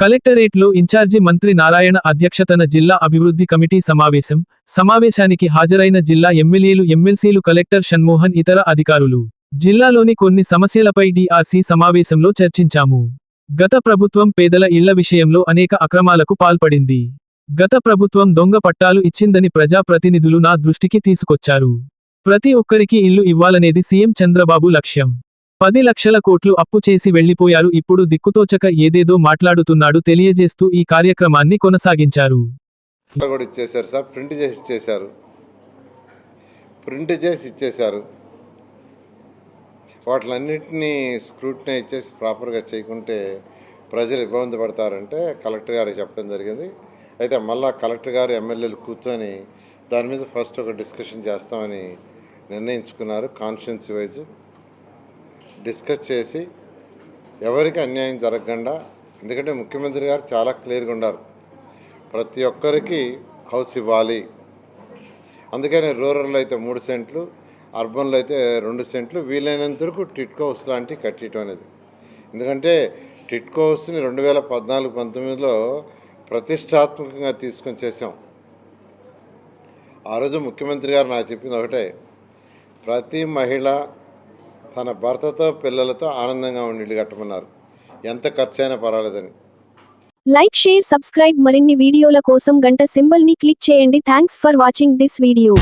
కలెక్టరేట్లో ఇన్ఛార్జి మంత్రి నారాయణ అధ్యక్షతన జిల్లా అభివృద్ధి కమిటీ సమావేశానికి హాజరైన జిల్లా ఎమ్మెల్యేలు ఎమ్మెల్సీలు కలెక్టర్ షణ్మోహన్ ఇతర అధికారులు జిల్లాలోని కొన్ని సమస్యలపై డిఆర్సి సమావేశంలో చర్చించాము. గత ప్రభుత్వం పేదల ఇళ్ల విషయంలో అనేక అక్రమాలకు పాల్పడింది. గత ప్రభుత్వం దొంగ పట్టాలు ఇచ్చిందని ప్రజాప్రతినిధులు నా దృష్టికి తీసుకొచ్చారు. ప్రతి ఒక్కరికి ఇల్లు ఇవ్వాలనేది సీఎం చంద్రబాబు లక్ష్యం. 10 లక్షల కోట్లు అప్పు చేసి వెళ్లిపోయారు. ఇప్పుడు దిక్కుతోచక ఏదేదో మాట్లాడుతున్నాడు తెలియజేస్తూ ఈ కార్యక్రమాన్ని కొనసాగించారు. ప్రింట్ చేసి ఇచ్చేశారు. వాటిలన్నింటినీ స్క్రూటినై చేసి ప్రాపర్గా చేయకుంటే ప్రజలు ఇబ్బంది పడతారంటే కలెక్టర్ గారికి చెప్పడం జరిగింది. అయితే మళ్ళా కలెక్టర్ గారు ఎమ్మెల్యేలు కూర్చొని దాని మీద ఫస్ట్ ఒక డిస్కషన్ చేస్తామని నిర్ణయించుకున్నారు. కాన్స్టిట్యున్సీ వైజ్ డిస్కస్ చేసి ఎవరికి అన్యాయం జరగకుండా, ఎందుకంటే ముఖ్యమంత్రి గారు చాలా క్లియర్గా ఉన్నారు, ప్రతి ఒక్కరికి హౌస్ ఇవ్వాలి. అందుకని రూరల్లో అయితే 3 సెంట్లు, అర్బన్లో అయితే 2 సెంట్లు, వీలైనంత వరకు టిట్కో హౌస్ లాంటివి కట్టడం అనేది. ఎందుకంటే టిట్కో హౌస్ని 2014-19లో ప్రతిష్టాత్మకంగా తీసుకొని చేసాం. ఆ రోజు ముఖ్యమంత్రి గారు నాకు చెప్పింది ఒకటే, ప్రతి మహిళ తన భర్తతో పిల్లలతో ఆనందంగా ఉండి ఇల్లు కట్టమన్నారు. ఎంత ఖర్చైనా పర్వాలేదని. Like, share, subscribe. మరిన్ని వీడియోల కోసం గంట సింబల్ ని క్లిక్ చేయండి. Thanks for watching this video.